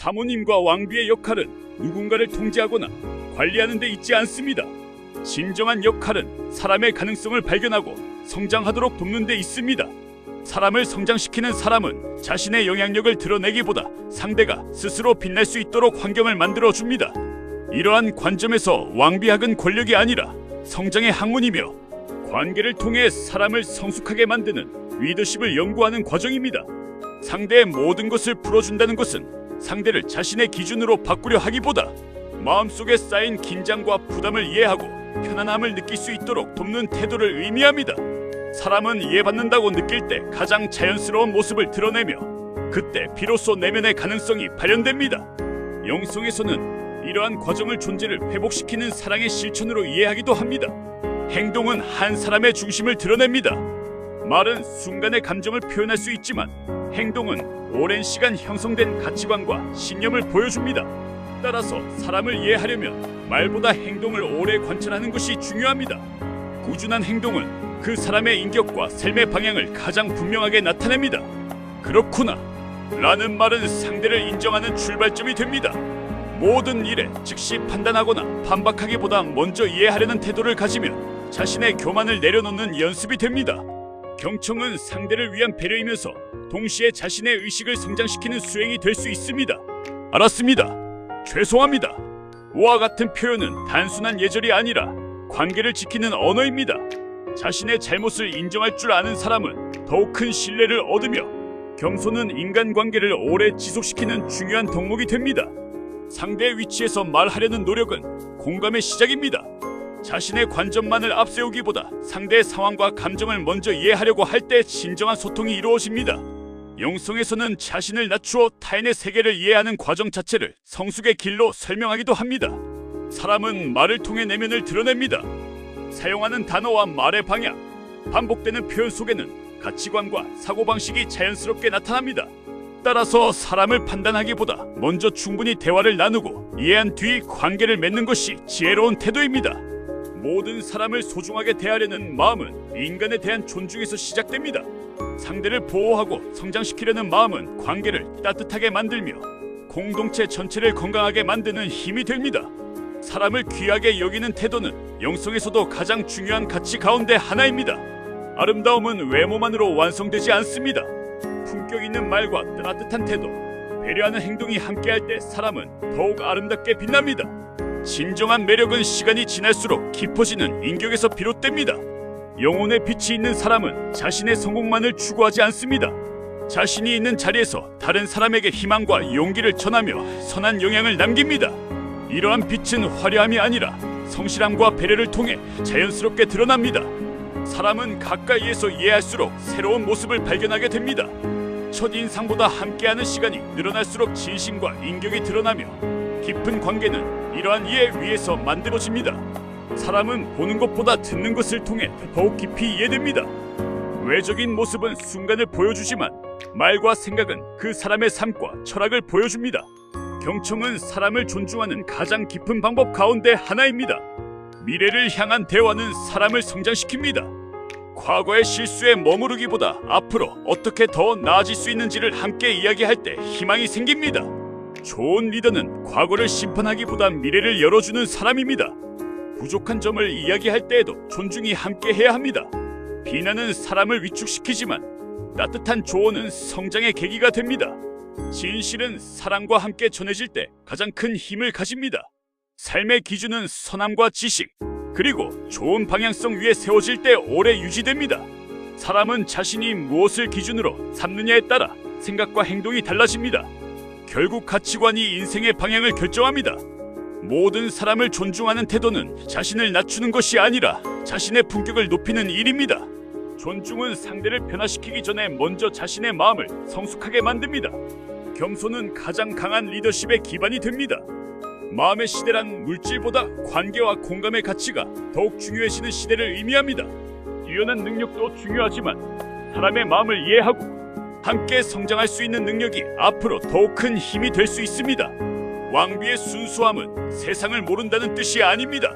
사모님과 왕비의 역할은 누군가를 통제하거나 관리하는 데 있지 않습니다. 진정한 역할은 사람의 가능성을 발견하고 성장하도록 돕는 데 있습니다. 사람을 성장시키는 사람은 자신의 영향력을 드러내기보다 상대가 스스로 빛날 수 있도록 환경을 만들어줍니다. 이러한 관점에서 왕비학은 권력이 아니라 성장의 학문이며 관계를 통해 사람을 성숙하게 만드는 리더십을 연구하는 과정입니다. 상대의 모든 것을 풀어준다는 것은 상대를 자신의 기준으로 바꾸려 하기보다 마음속에 쌓인 긴장과 부담을 이해하고 편안함을 느낄 수 있도록 돕는 태도를 의미합니다. 사람은 이해받는다고 느낄 때 가장 자연스러운 모습을 드러내며 그때 비로소 내면의 가능성이 발현됩니다. 영성에서는 이러한 과정을 존재를 회복시키는 사랑의 실천으로 이해하기도 합니다. 행동은 한 사람의 중심을 드러냅니다. 말은 순간의 감정을 표현할 수 있지만 행동은 오랜 시간 형성된 가치관과 신념을 보여줍니다. 따라서 사람을 이해하려면 말보다 행동을 오래 관찰하는 것이 중요합니다. 꾸준한 행동은 그 사람의 인격과 삶의 방향을 가장 분명하게 나타냅니다. 그렇구나 라는 말은 상대를 인정하는 출발점이 됩니다. 모든 일에 즉시 판단하거나 반박하기보다 먼저 이해하려는 태도를 가지면 자신의 교만을 내려놓는 연습이 됩니다. 경청은 상대를 위한 배려이면서 동시에 자신의 의식을 성장시키는 수행이 될 수 있습니다. 알았습니다. 죄송합니다. 와 같은 표현은 단순한 예절이 아니라 관계를 지키는 언어입니다. 자신의 잘못을 인정할 줄 아는 사람은 더욱 큰 신뢰를 얻으며 겸손은 인간관계를 오래 지속시키는 중요한 덕목이 됩니다. 상대의 위치에서 말하려는 노력은 공감의 시작입니다. 자신의 관점만을 앞세우기보다 상대의 상황과 감정을 먼저 이해하려고 할 때 진정한 소통이 이루어집니다. 영성에서는 자신을 낮추어 타인의 세계를 이해하는 과정 자체를 성숙의 길로 설명하기도 합니다. 사람은 말을 통해 내면을 드러냅니다. 사용하는 단어와 말의 방향, 반복되는 표현 속에는 가치관과 사고방식이 자연스럽게 나타납니다. 따라서 사람을 판단하기보다 먼저 충분히 대화를 나누고 이해한 뒤 관계를 맺는 것이 지혜로운 태도입니다. 모든 사람을 소중하게 대하려는 마음은 인간에 대한 존중에서 시작됩니다. 상대를 보호하고 성장시키려는 마음은 관계를 따뜻하게 만들며 공동체 전체를 건강하게 만드는 힘이 됩니다. 사람을 귀하게 여기는 태도는 영성에서도 가장 중요한 가치 가운데 하나입니다. 아름다움은 외모만으로 완성되지 않습니다. 품격 있는 말과 따뜻한 태도, 배려하는 행동이 함께할 때 사람은 더욱 아름답게 빛납니다. 진정한 매력은 시간이 지날수록 깊어지는 인격에서 비롯됩니다. 영혼의 빛이 있는 사람은 자신의 성공만을 추구하지 않습니다. 자신이 있는 자리에서 다른 사람에게 희망과 용기를 전하며 선한 영향을 남깁니다. 이러한 빛은 화려함이 아니라 성실함과 배려를 통해 자연스럽게 드러납니다. 사람은 가까이에서 이해할수록 새로운 모습을 발견하게 됩니다. 첫인상보다 함께하는 시간이 늘어날수록 진심과 인격이 드러나며 깊은 관계는 이러한 이해 위에서 만들어집니다. 사람은 보는 것보다 듣는 것을 통해 더욱 깊이 이해됩니다. 외적인 모습은 순간을 보여주지만 말과 생각은 그 사람의 삶과 철학을 보여줍니다. 경청은 사람을 존중하는 가장 깊은 방법 가운데 하나입니다. 미래를 향한 대화는 사람을 성장시킵니다. 과거의 실수에 머무르기보다 앞으로 어떻게 더 나아질 수 있는지를 함께 이야기할 때 희망이 생깁니다. 좋은 리더는 과거를 심판하기보다 미래를 열어주는 사람입니다. 부족한 점을 이야기할 때에도 존중이 함께해야 합니다. 비난은 사람을 위축시키지만 따뜻한 조언은 성장의 계기가 됩니다. 진실은 사랑과 함께 전해질 때 가장 큰 힘을 가집니다. 삶의 기준은 선함과 지식, 그리고 좋은 방향성 위에 세워질 때 오래 유지됩니다. 사람은 자신이 무엇을 기준으로 삼느냐에 따라 생각과 행동이 달라집니다. 결국 가치관이 인생의 방향을 결정합니다. 모든 사람을 존중하는 태도는 자신을 낮추는 것이 아니라 자신의 품격을 높이는 일입니다. 존중은 상대를 변화시키기 전에 먼저 자신의 마음을 성숙하게 만듭니다. 겸손은 가장 강한 리더십의 기반이 됩니다. 마음의 시대란 물질보다 관계와 공감의 가치가 더욱 중요해지는 시대를 의미합니다. 뛰어난 능력도 중요하지만 사람의 마음을 이해하고 함께 성장할 수 있는 능력이 앞으로 더욱 큰 힘이 될 수 있습니다. 왕비의 순수함은 세상을 모른다는 뜻이 아닙니다.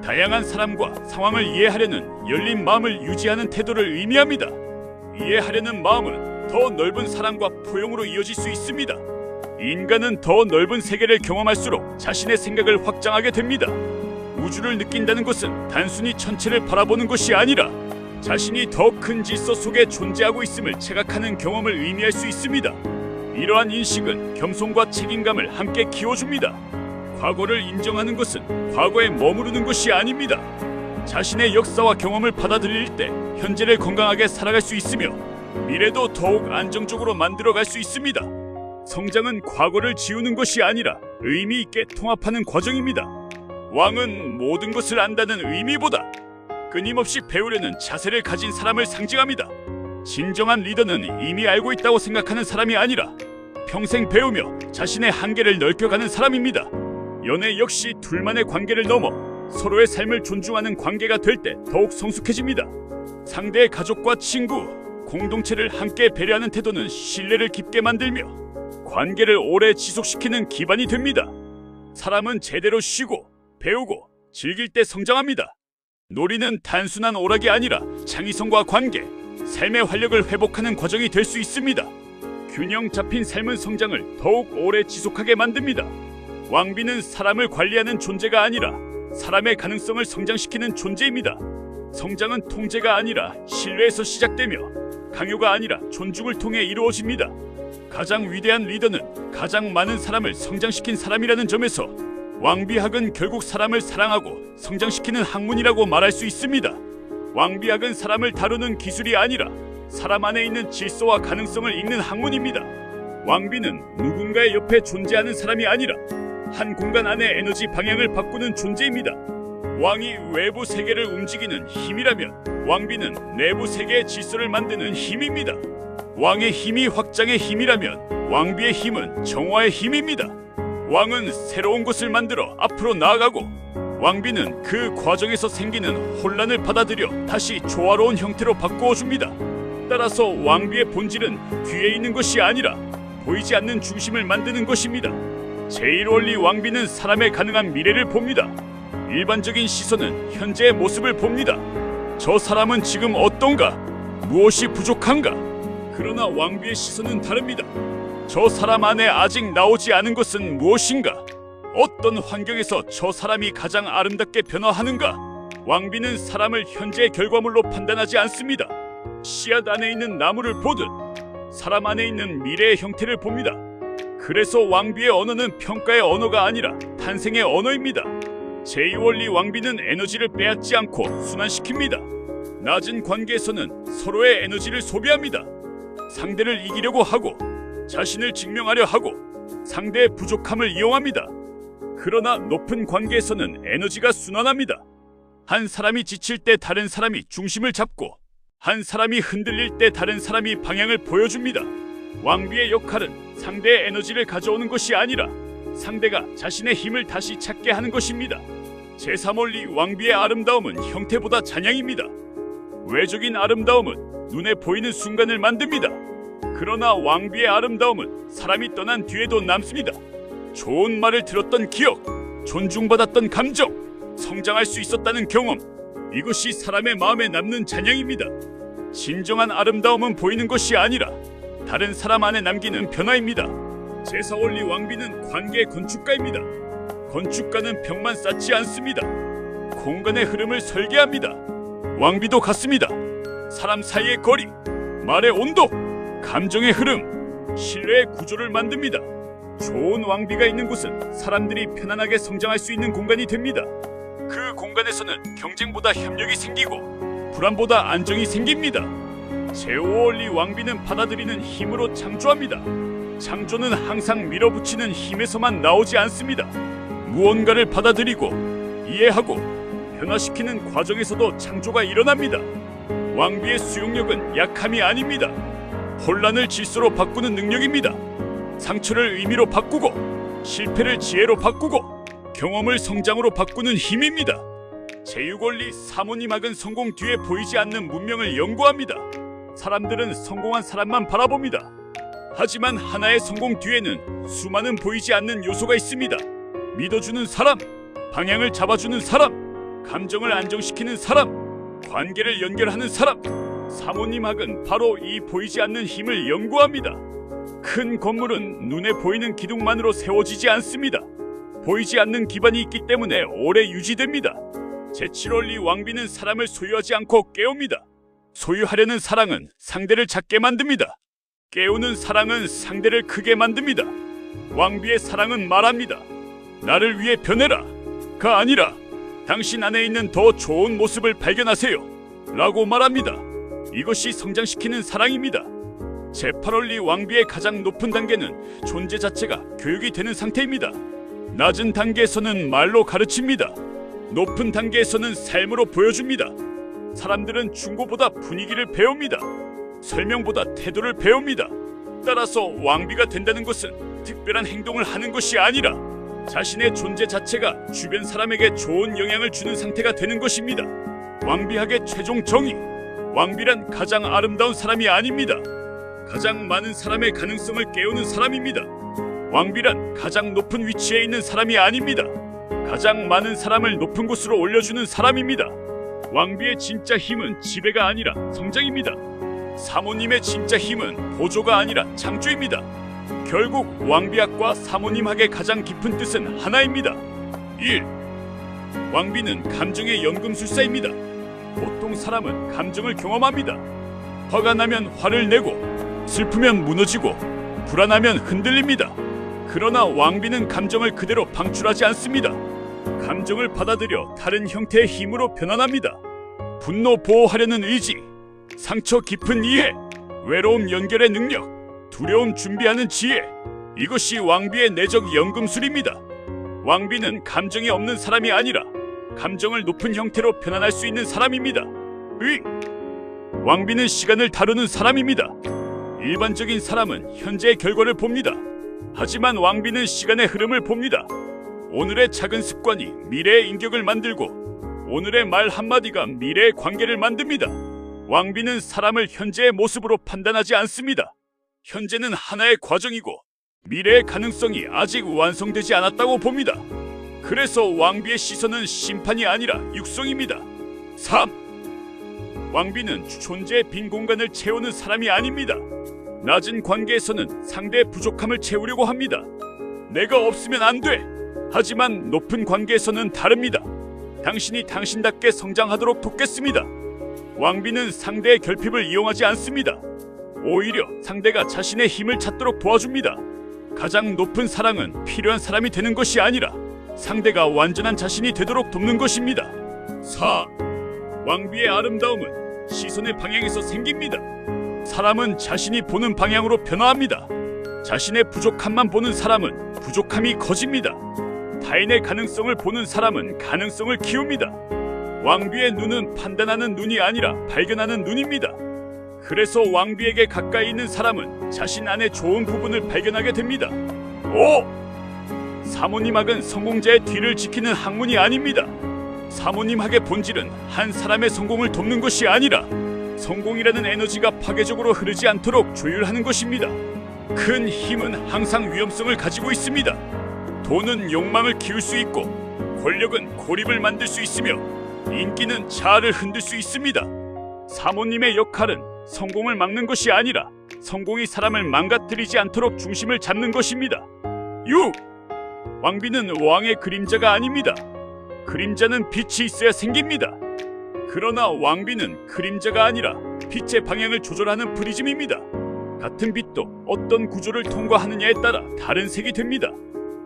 다양한 사람과 상황을 이해하려는 열린 마음을 유지하는 태도를 의미합니다. 이해하려는 마음은 더 넓은 사랑과 포용으로 이어질 수 있습니다. 인간은 더 넓은 세계를 경험할수록 자신의 생각을 확장하게 됩니다. 우주를 느낀다는 것은 단순히 천체를 바라보는 것이 아니라 자신이 더 큰 질서 속에 존재하고 있음을 체각하는 경험을 의미할 수 있습니다. 이러한 인식은 겸손과 책임감을 함께 키워줍니다. 과거를 인정하는 것은 과거에 머무르는 것이 아닙니다. 자신의 역사와 경험을 받아들일 때 현재를 건강하게 살아갈 수 있으며 미래도 더욱 안정적으로 만들어갈 수 있습니다. 성장은 과거를 지우는 것이 아니라 의미 있게 통합하는 과정입니다. 왕은 모든 것을 안다는 의미보다 끊임없이 배우려는 자세를 가진 사람을 상징합니다. 진정한 리더는 이미 알고 있다고 생각하는 사람이 아니라 평생 배우며 자신의 한계를 넓혀가는 사람입니다. 연애 역시 둘만의 관계를 넘어 서로의 삶을 존중하는 관계가 될 때 더욱 성숙해집니다. 상대의 가족과 친구, 공동체를 함께 배려하는 태도는 신뢰를 깊게 만들며 관계를 오래 지속시키는 기반이 됩니다. 사람은 제대로 쉬고 배우고 즐길 때 성장합니다. 놀이는 단순한 오락이 아니라 창의성과 관계, 삶의 활력을 회복하는 과정이 될 수 있습니다. 균형 잡힌 삶은 성장을 더욱 오래 지속하게 만듭니다. 왕비는 사람을 관리하는 존재가 아니라 사람의 가능성을 성장시키는 존재입니다. 성장은 통제가 아니라 신뢰에서 시작되며 강요가 아니라 존중을 통해 이루어집니다. 가장 위대한 리더는 가장 많은 사람을 성장시킨 사람이라는 점에서 왕비학은 결국 사람을 사랑하고 성장시키는 학문이라고 말할 수 있습니다. 왕비학은 사람을 다루는 기술이 아니라 사람 안에 있는 질서와 가능성을 읽는 학문입니다. 왕비는 누군가의 옆에 존재하는 사람이 아니라 한 공간 안의 에너지 방향을 바꾸는 존재입니다. 왕이 외부 세계를 움직이는 힘이라면 왕비는 내부 세계의 질서를 만드는 힘입니다. 왕의 힘이 확장의 힘이라면 왕비의 힘은 정화의 힘입니다. 왕은 새로운 것을 만들어 앞으로 나아가고 왕비는 그 과정에서 생기는 혼란을 받아들여 다시 조화로운 형태로 바꾸어 줍니다. 따라서 왕비의 본질은 뒤에 있는 것이 아니라 보이지 않는 중심을 만드는 것입니다. 제1원리 왕비는 사람의 가능한 미래를 봅니다. 일반적인 시선은 현재의 모습을 봅니다. 저 사람은 지금 어떤가? 무엇이 부족한가? 그러나 왕비의 시선은 다릅니다. 저 사람 안에 아직 나오지 않은 것은 무엇인가? 어떤 환경에서 저 사람이 가장 아름답게 변화하는가? 왕비는 사람을 현재의 결과물로 판단하지 않습니다. 씨앗 안에 있는 나무를 보듯 사람 안에 있는 미래의 형태를 봅니다. 그래서 왕비의 언어는 평가의 언어가 아니라 탄생의 언어입니다. 제2원리 왕비는 에너지를 빼앗지 않고 순환시킵니다. 낮은 관계에서는 서로의 에너지를 소비합니다. 상대를 이기려고 하고 자신을 증명하려 하고 상대의 부족함을 이용합니다. 그러나 높은 관계에서는 에너지가 순환합니다. 한 사람이 지칠 때 다른 사람이 중심을 잡고 한 사람이 흔들릴 때 다른 사람이 방향을 보여줍니다. 왕비의 역할은 상대의 에너지를 가져오는 것이 아니라 상대가 자신의 힘을 다시 찾게 하는 것입니다. 제3원리 왕비의 아름다움은 형태보다 잔향입니다. 외적인 아름다움은 눈에 보이는 순간을 만듭니다. 그러나 왕비의 아름다움은 사람이 떠난 뒤에도 남습니다. 좋은 말을 들었던 기억, 존중받았던 감정, 성장할 수 있었다는 경험, 이것이 사람의 마음에 남는 잔향입니다. 진정한 아름다움은 보이는 것이 아니라 다른 사람 안에 남기는 변화입니다. 제4원리 왕비는 관계 건축가입니다. 건축가는 벽만 쌓지 않습니다. 공간의 흐름을 설계합니다. 왕비도 같습니다. 사람 사이의 거리, 말의 온도, 감정의 흐름, 신뢰의 구조를 만듭니다. 좋은 왕비가 있는 곳은 사람들이 편안하게 성장할 수 있는 공간이 됩니다. 그 공간에서는 경쟁보다 협력이 생기고 불안보다 안정이 생깁니다. 제5원리 왕비는 받아들이는 힘으로 창조합니다. 창조는 항상 밀어붙이는 힘에서만 나오지 않습니다. 무언가를 받아들이고 이해하고 변화시키는 과정에서도 창조가 일어납니다. 왕비의 수용력은 약함이 아닙니다. 혼란을 질서로 바꾸는 능력입니다. 상처를 의미로 바꾸고 실패를 지혜로 바꾸고 경험을 성장으로 바꾸는 힘입니다. 제6원리 사모님학은 성공 뒤에 보이지 않는 문명을 연구합니다. 사람들은 성공한 사람만 바라봅니다. 하지만 하나의 성공 뒤에는 수많은 보이지 않는 요소가 있습니다. 믿어주는 사람, 방향을 잡아주는 사람, 감정을 안정시키는 사람, 관계를 연결하는 사람. 사모님학은 바로 이 보이지 않는 힘을 연구합니다. 큰 건물은 눈에 보이는 기둥만으로 세워지지 않습니다. 보이지 않는 기반이 있기 때문에 오래 유지됩니다. 제7원리 왕비는 사람을 소유하지 않고 깨웁니다. 소유하려는 사랑은 상대를 작게 만듭니다. 깨우는 사랑은 상대를 크게 만듭니다. 왕비의 사랑은 말합니다. 나를 위해 변해라. 가 아니라 당신 안에 있는 더 좋은 모습을 발견하세요. 라고 말합니다. 이것이 성장시키는 사랑입니다. 제8원리 왕비의 가장 높은 단계는 존재 자체가 교육이 되는 상태입니다. 낮은 단계에서는 말로 가르칩니다. 높은 단계에서는 삶으로 보여줍니다. 사람들은 충고보다 분위기를 배웁니다. 설명보다 태도를 배웁니다. 따라서 왕비가 된다는 것은 특별한 행동을 하는 것이 아니라 자신의 존재 자체가 주변 사람에게 좋은 영향을 주는 상태가 되는 것입니다. 왕비학의 최종 정의. 왕비란 가장 아름다운 사람이 아닙니다. 가장 많은 사람의 가능성을 깨우는 사람입니다. 왕비란 가장 높은 위치에 있는 사람이 아닙니다. 가장 많은 사람을 높은 곳으로 올려주는 사람입니다. 왕비의 진짜 힘은 지배가 아니라 성장입니다. 사모님의 진짜 힘은 보조가 아니라 창조입니다. 결국 왕비학과 사모님학의 가장 깊은 뜻은 하나입니다. 1. 왕비는 감정의 연금술사입니다. 보통 사람은 감정을 경험합니다. 화가 나면 화를 내고 슬프면 무너지고 불안하면 흔들립니다. 그러나 왕비는 감정을 그대로 방출하지 않습니다. 감정을 받아들여 다른 형태의 힘으로 변환합니다. 분노 보호하려는 의지, 상처 깊은 이해, 외로움 연결의 능력, 두려움 준비하는 지혜. 이것이 왕비의 내적 연금술입니다. 왕비는 감정이 없는 사람이 아니라 감정을 높은 형태로 변환할 수 있는 사람입니다. 왕비는 시간을 다루는 사람입니다. 일반적인 사람은 현재의 결과를 봅니다. 하지만 왕비는 시간의 흐름을 봅니다. 오늘의 작은 습관이 미래의 인격을 만들고 오늘의 말 한마디가 미래의 관계를 만듭니다. 왕비는 사람을 현재의 모습으로 판단하지 않습니다. 현재는 하나의 과정이고 미래의 가능성이 아직 완성되지 않았다고 봅니다. 그래서 왕비의 시선은 심판이 아니라 육성입니다. 3. 왕비는 존재의 빈 공간을 채우는 사람이 아닙니다. 낮은 관계에서는 상대의 부족함을 채우려고 합니다. 내가 없으면 안 돼. 하지만 높은 관계에서는 다릅니다. 당신이 당신답게 성장하도록 돕겠습니다. 왕비는 상대의 결핍을 이용하지 않습니다. 오히려 상대가 자신의 힘을 찾도록 도와줍니다. 가장 높은 사랑은 필요한 사람이 되는 것이 아니라 상대가 완전한 자신이 되도록 돕는 것입니다. 4. 왕비의 아름다움은 시선의 방향에서 생깁니다. 사람은 자신이 보는 방향으로 변화합니다. 자신의 부족함만 보는 사람은 부족함이 커집니다. 타인의 가능성을 보는 사람은 가능성을 키웁니다. 왕비의 눈은 판단하는 눈이 아니라 발견하는 눈입니다. 그래서 왕비에게 가까이 있는 사람은 자신 안에 좋은 부분을 발견하게 됩니다. 5. 사모님학은 성공자의 뒤를 지키는 학문이 아닙니다. 사모님학의 본질은 한 사람의 성공을 돕는 것이 아니라 성공이라는 에너지가 파괴적으로 흐르지 않도록 조율하는 것입니다. 큰 힘은 항상 위험성을 가지고 있습니다. 돈은 욕망을 키울 수 있고 권력은 고립을 만들 수 있으며 인기는 자아를 흔들 수 있습니다. 사모님의 역할은 성공을 막는 것이 아니라 성공이 사람을 망가뜨리지 않도록 중심을 잡는 것입니다. 6. 왕비는 왕의 그림자가 아닙니다. 그림자는 빛이 있어야 생깁니다. 그러나 왕비는 그림자가 아니라 빛의 방향을 조절하는 프리즘입니다. 같은 빛도 어떤 구조를 통과하느냐에 따라 다른 색이 됩니다.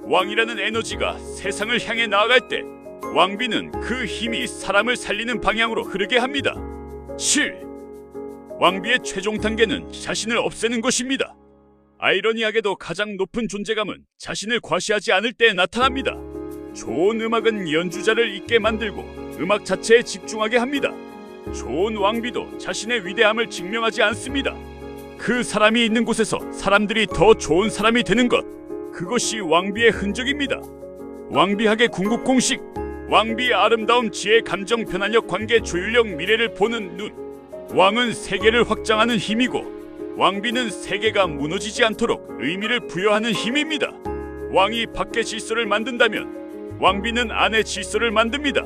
왕이라는 에너지가 세상을 향해 나아갈 때 왕비는 그 힘이 사람을 살리는 방향으로 흐르게 합니다. 7. 왕비의 최종 단계는 자신을 없애는 것입니다. 아이러니하게도 가장 높은 존재감은 자신을 과시하지 않을 때 나타납니다. 좋은 음악은 연주자를 잊게 만들고 음악 자체에 집중하게 합니다. 좋은 왕비도 자신의 위대함을 증명하지 않습니다. 그 사람이 있는 곳에서 사람들이 더 좋은 사람이 되는 것, 그것이 왕비의 흔적입니다. 왕비학의 궁극 공식. 왕비의 아름다움, 지혜, 감정, 변환력, 관계, 조율력, 미래를 보는 눈. 왕은 세계를 확장하는 힘이고 왕비는 세계가 무너지지 않도록 의미를 부여하는 힘입니다. 왕이 밖의 질서를 만든다면 왕비는 안의 질서를 만듭니다.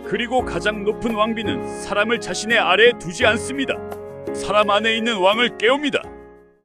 그리고 가장 높은 왕비는 사람을 자신의 아래에 두지 않습니다. 사람 안에 있는 왕을 깨웁니다.